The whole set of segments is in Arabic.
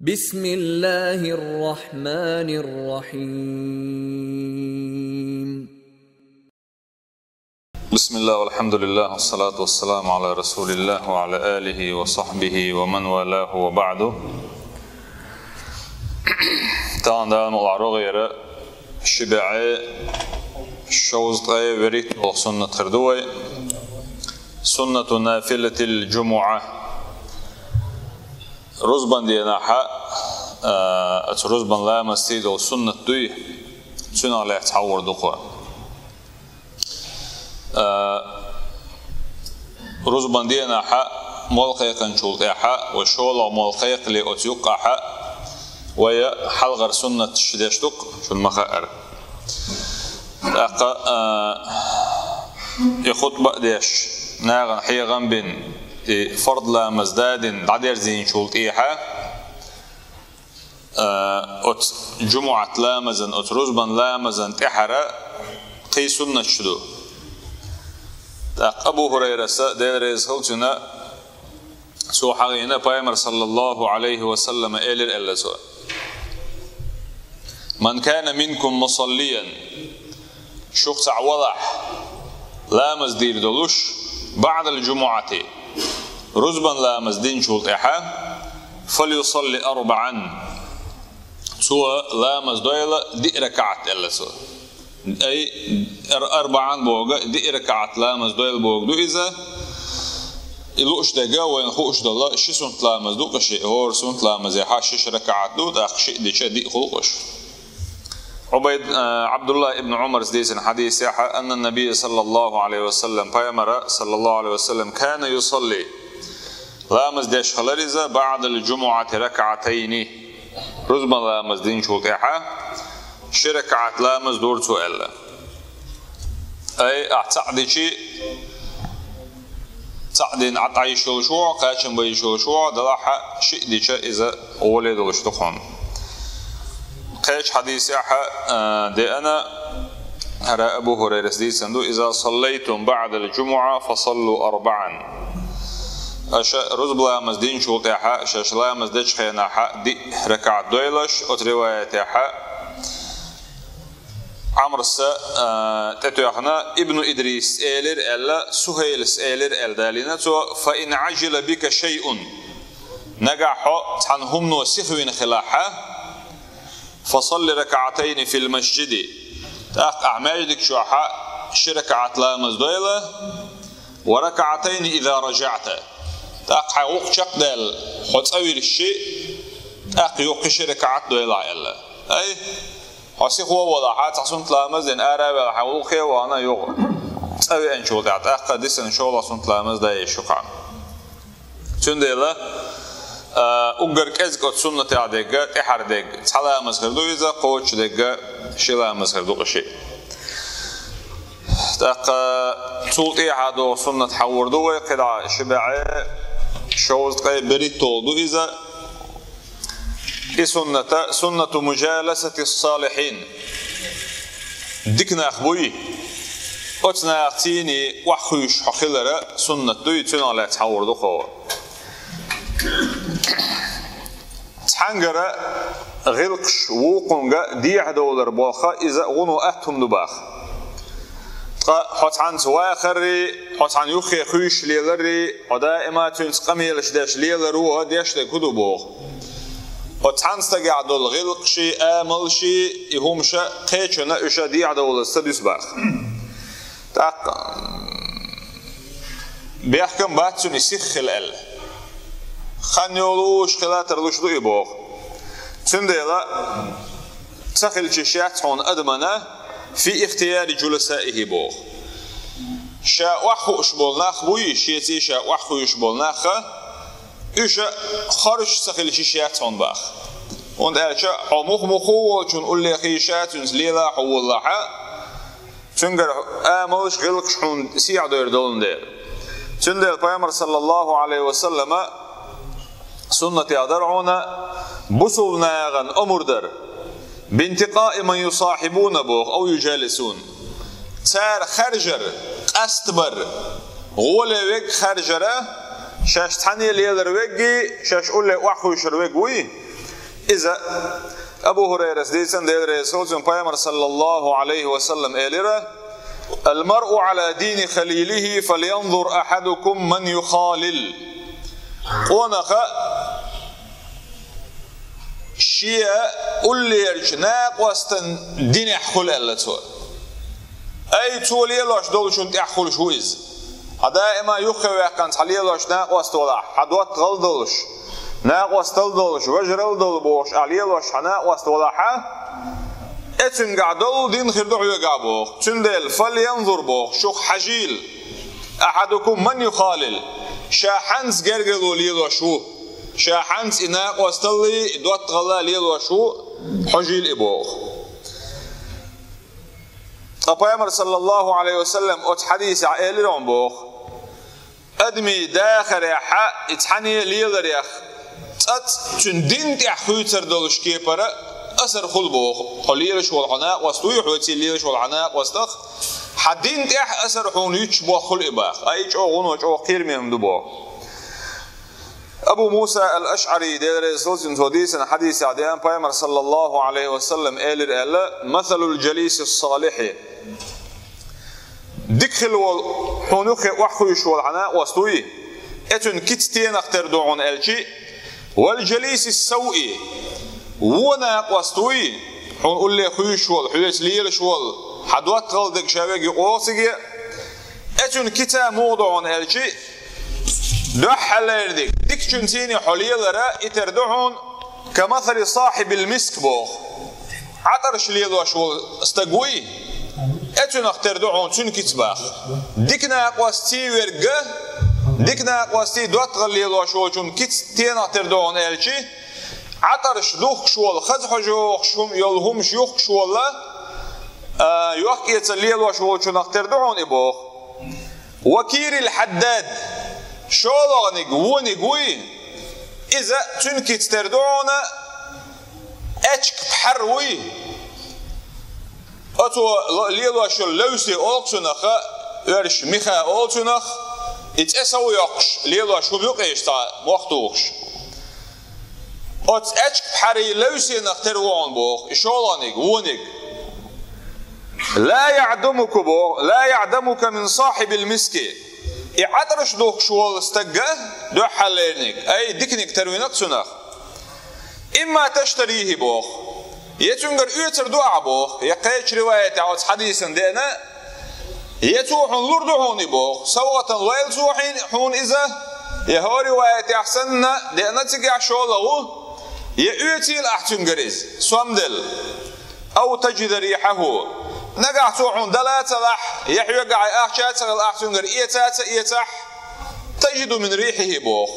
بسم الله الرحمن الرحيم. بسم الله والحمد لله والصلاة والسلام على رسول الله وعلى آله وصحبه ومن والاه وبعده. تعالى نقرأ غير شبعة شوزقة وريت وسنة خردوي سنة نافلة الجمعة رزبان دينا حق رزبان لا مسجد وسنة دوي سنة لا تحور دقوة رزبان دينا حق ملقيقا شولت حق وشولا ملقيق لأتيق حق ويا حلغر سنة شداشتق شو المخائر يخطبة ديش ناغن حيغن بين فرض لا مزداد عدير زين شولت إيحا أت جمعة لا مزن أت رزبان لا مزن تحرى قي سنة شدو أبو هريرة دير رزقلتنا سو حقينا بايمر صلى الله عليه وسلم إلر إلا سو من كان منكم مصليا شخص عوضح لا مزدير دلوش بعد الجمعة رزبا لا مزدين شولت إحا فليصلي أربعا سوى لا مزدويلة دي ركعت إلا سوى أي أربعا بوغا دي ركعت لا مزدويل بوغ دو إذا إلوش دقا وين خوش دلا شي سنت لا مزدو قشي هور سنت لا مزيحا شش ركعت دو داق شي دي شا دي خلقش عبد الله ابن عمر سديس حديث أن النبي صلى الله عليه وسلم بيامر صلى الله عليه وسلم كان يصلي لا مزدش خلرزة بعد الجمعة ركعتين رزما لا مزدين شوطيحة شركعت لا مزدور سؤال أي أعتقد شيء تعدين عطعي شوشوع قاشم بي شوشوع دلاحة شيء دي شيء إذا أولي دلش تخون قيش حديث دي أنا هرى أبو هريرة سديد سندو إذا صليتم بعد الجمعة فصلوا أربعا رزب لا مزدين شوطيحة شاش لا مزدش خيناحة دي ركعت دويلش أتروايتيحة عمر تتوخنا ابن إدريس إيلر ألا سهيلس إيلر ألدالينا فإن عجل بك شيء نجح تنهم نوسفين خلاحة فصل ركعتين في المسجد أعمالك شوحة شركعت لا مزدويلة وركعتين إذا رجعت حيوق شقدال حتسوي الشيء يوق شركعت دويلة إلا أي حسيق هو وضعها تحسن تلامز لأن أرى حيوقه وأنا يوق تسوي أنشو دعت ديس أنشو الله سن تلامز دا يشقع تنديلا أقر كذا سنة عديقة تحر ديق تحلا مسخردو إذا قوش ديقة شلا مسخردو قشي تولت إيحادو سنة حوردو ويقضع شبعي شوز بريد تولدو إذا سنة مجالسة الصالحين ديكنا أخبوي أتنا أختيني وحوش حخلرة سنة دوي تنا لا تحوردو خوا تحنجرة غلقش وقنجة ديع دولار باخا إذا غنو أهتم دباخ حط عن سواخري حط عن يخي خوش ليلري ودائما تنسقمي لشداش ليلرو هديش لكدو باخ حط عن استقعد الغلقشي آملشي يهمشا قيتشنا إشا ديع دولار سدس باخ بيحكم باتسون يسيخ الأل خان يولوش خلاتر لوش دو يبوغ تنديلا تخل تشيات هون أدمنا في اختيار جلسائه بوغ شاء وحو اشبولناخ بوي شيتي شاء وحو اشبولناخ إيشا خارج تخل تشيات هون باخ وند ألشا حموخ مخوة چون أولي خيشات ليلا حو الله تنقر آملش غلقش حون سيع دور دولن دير تنديل بيامر صلى الله عليه وسلم سنة يادرعونا بسولنا غن أمردر بانتقاء من يصاحبون بوغ أو يجالسون تار خرجر أستبر غولي ويك خرجرة شاش تحني ليلر ويكي شاش أولي وحوشر ويكوي إذا أبو هريرة ديسن دير رسول بيامر صلى الله عليه وسلم إليرا المرء على دين خليله فلينظر أحدكم من يخالل ونخا شيء أوليرج ناق واستن دين يحخل ألتو أي تولي لوش دولشون تحخل شو إز هذا إما يخوي كان تحلي لوش ناق واستولا حدوات غلدولش ناق واستلدولش وجرل دولبوش علي لوش ناق واستولا اتن قعدول دين خردو يقابوخ تندل فلينظر بوخ شوخ حجيل أحدكم من يخالل شاحنس جرجلو ليلو شو شاحنس إناق واستلي دوت غلا ليلو شو حجيل إبوخ أبيامر صلى الله عليه وسلم أت حديث عائلهم بوخ أدمي داخل يحا اتحني ليل ريخ تت تندين تحخوتر دولش كيبرا أسر خلبوخ حليلش والعناق واستوي حوتي ليلش والعناق واستخ حدين تح أسر حون يتشبه خل إباخ أيش أغون وجو قير من دبوه أبو موسى الأشعري دير رسول حديث حديث عديان بيامر صلى الله عليه وسلم إلى مثل الجليس الصالح دخل والحنوخ وحوش والعناق واستوي أتن كتتين أختر دعون ألشي والجليس السوء وناق واستوي حون قول لي خويش وال حويس ليلش وال حدوات غلدك شابيك قوسيك اتون كتا موضوعون هالشي دو حليردك ديك جنتيني حليلرا اتردعون كمثل صاحب المسك بوخ عطرش ليلوش وال استقوي اتون اختردعون تون كتباخ ديك ناق واستي ورقه ديك ناق واستي دوات غليلوش وال تون كتين اختردعون هالشي عطرش دوخ شوال خزح جوخ شوم يلهم شيوخ شوالا يوخ يتسليل وشوال شو نختردعون إبوخ وكير الحداد شولغنك ونقوي إذا تنكي تردعون أشك بحروي أتو ليلو شو لوسي أولتنخ ورش ميخا أولتنخ إتأسو يقش ليلو شو بيقيش تا وقتوخش أت أشك بحري لوسي نختردعون بوخ شولغنك ونق لا يعدمك بوخ لا يعدمك من صاحب المسكي يعطرش دوخ شوال استقه دو حلينك أي ديكنك تروينك سنخ إما تشتريه بوخ يتنقر يتر دعا بوخ يقيش رواية عوض حديثا دينا يتوحون لردعوني بوخ سوغة ويلتوحين حون إذا يهو رواية أحسننا دينا تقع شوالغو يأتي الأحتنقريز سوامدل أو تجد ريحه نقع توحون دلات لح يحيى قاع أحشات الأحتنقر إيتاح تجد من ريحه بوخ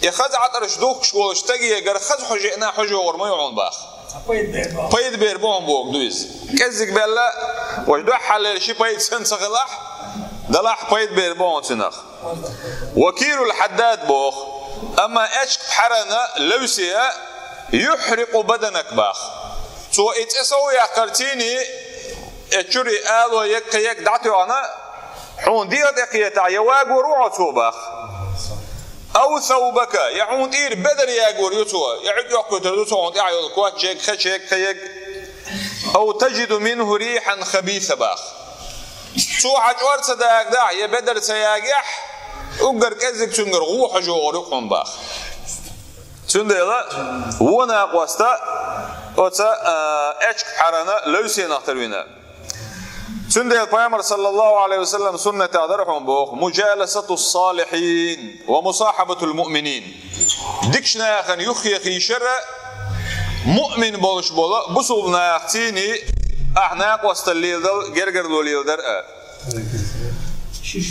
يخذ عطرش دوخ شوالش تقي قر خذ حجئنا حجو ورما يعون باخ بيد بير بوهم بوخ دويز كزك بلا وجدو حلل شي بيد سنسخ لح دلح بيد بير بوهم سنخ وكيل الحداد بوخ أما أشك بحرنا لوسيا يحرق بدنك باخ سو اتسوي قرتيني اتشري آلو يك دعتو أنا حون دير دقيقة يواق وروعته باخ أو ثوبك يحون دير بدر ياقور يتوى يعد يقود تردوتو يعيو الكوات شيك خشيك خيك أو تجد منه ريحا خبيثة باخ سو حجور صداق داع يبدر سياقح وقر كزك تنقر غوح جو رقم باخ تندلا ونا قوستا وتا اشك حرنا لوسي نختروينا تندل بيامر صلى الله عليه وسلم سنة أدرهم بوخ مجالسة الصالحين ومصاحبة المؤمنين ديكشنا خن يخي شر مؤمن بولش بولا بصولنا اختيني أحناق وستليل دل جرجر لوليل در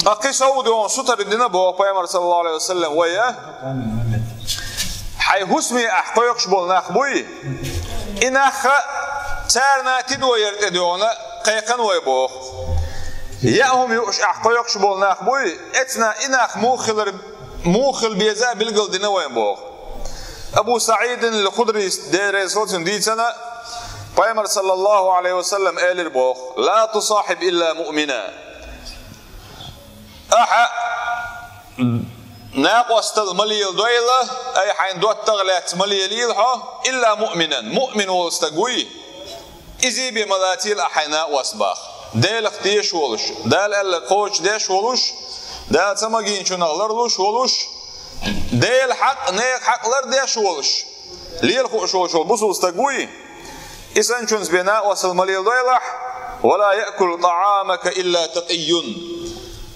أقي سعوديون سطر الدين بوخ بيامر صلى الله عليه وسلم ويا حي حسمي أحقيقش بولنا أخبوي إن أخ تارنا تدو يرتدونا قيقن ويبوخ ياهم يوش أحقيقش بولنا أخبوي اتنا إن أخ موخل بيزاء بالقل دينا ويبوخ أبو سعيد الخدري دير رسول ديتنا بيامر صلى الله عليه وسلم قال البوخ لا تصاحب إلا مؤمنا أحا ناقص المليل دويلة أي حين دوت تغلات مليليل إلا مؤمنا مؤمن والستقوي إذي بملاتيل أحينا واسباخ ديل اختيش ولش دال ألا قوش ديش ولش دال سمجين شنغلر لش ولش ديل حق نيك حق لر ديش ولش ليل خوش ولش بصو استقوي إسان شنز بناء وصل مليل دويلح ولا يأكل طعامك إلا تقي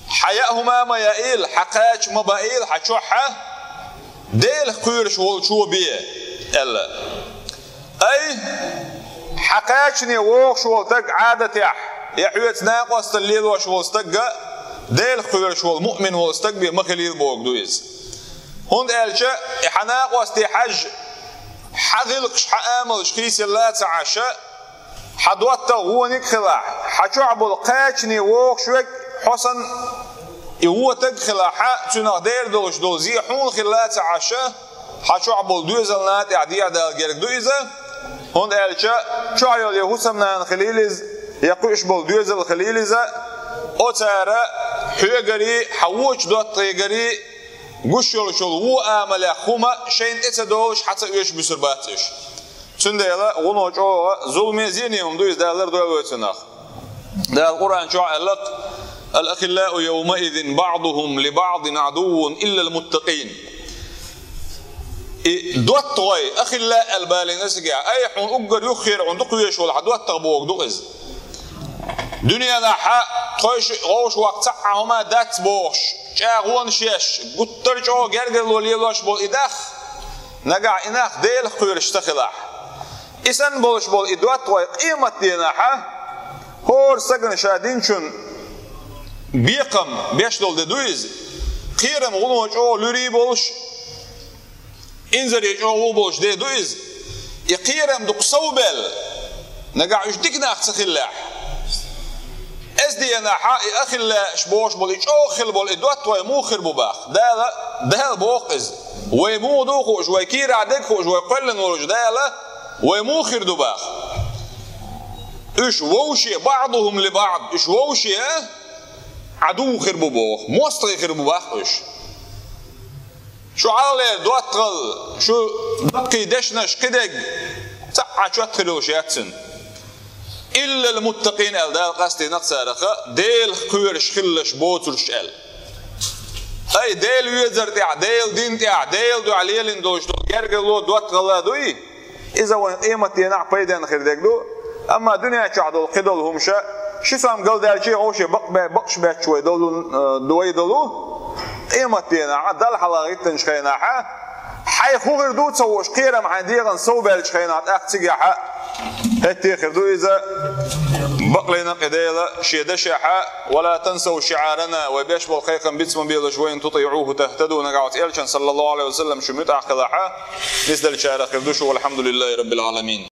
حياهما ما يائل حقاش مبائل حشوحة ديل قيرش والشو بيه ألا أي حقاشني ووخش والتق عادة يحويت ناقص الليل وش والستق ديل قيرش والمؤمن والستق بيه مخليل بوك دويز هند ألشا حناقص تي حج حذلقش حآملش خيس الله تعشى حدوات تغونيك خلاح حشعب القاچني ووخشوك حسن هو تدخل حق تناق دير دولش دول زي حون خلات عشاء حشعب الدويزة لنات اعديع دال جيرك دويزة هون قالشا شعيو اليهوسا منان خليلز يقوش بالدويزة الخليلزة اوتارا حيقري حووش دوت طيقري قشول شول وو آمل خوما شين اتا دولش حتى ايش بسرباتش تنديلا ونوش اوه ظلمي زينيهم دويز دالر دول تناق دال القرآن شعي اللق الأخلاء يومئذ بعضهم لبعض عدو إلا المتقين دوت طوي أخلاء البالين نسجع أي حون أجر يخير عندك يشول عدوات تغبوك دوقز دنيا نحا تويش غوش وقت هما دات بوش جاغون شيش قطر جو جرجل وليلوش بول إداخ نجع إناخ ديل خير اشتخلاح إسان بولش بول إدوات طوي قيمة ديناحا هور سجن شادين شن بيقم بيش دول دويز قيرم غنوش او لوري بولش انزر يجو بولش دي دويز يقيرم دق صوبل نقع يشدقنا اخسخلاح ازدي انا حقي اخلا شبوش بول او خل بول ادوات وي مو خربو باخ ده بوقز وي مو دوخو شوي كير عدك شوي قلن ولج ده وي مو خردو باخ ايش ووشي بعضهم لبعض ايش ووشي عدو خربو بوخ موستري خربو باخش شو على دوات تغل شو بقي دشنش كدق تقع شو تخلوش ياتسن إلا المتقين أل دال قصدي نقصارخة ديل خيرش خلش بوترش أل أي ديل يزر تاع ديل دين تاع ديل دو عليلين دوش دو يرجلو دوات غلا دوي إذا وين قيمة ينع بيدن خردك دو أما دنيا شعدو القدل همشة شو سام قال ده شيء هوش بقش بيت شوي دوي دولو قيمة ينع دال حلاقيت تنشخينا حي خوغر دو تسوش قيرم عنديغن صوبل شخينات أختيجا هتي خردو إذا بقلنا قديلا شيدشحا ولا تنسوا شعارنا وبيش بالخيقا بيتسم بيلا شوين تطيعوه تهتدوا نقعت إلشان صلى الله عليه وسلم شميت أخلاحا نزل شعار خردوش والحمد لله رب العالمين.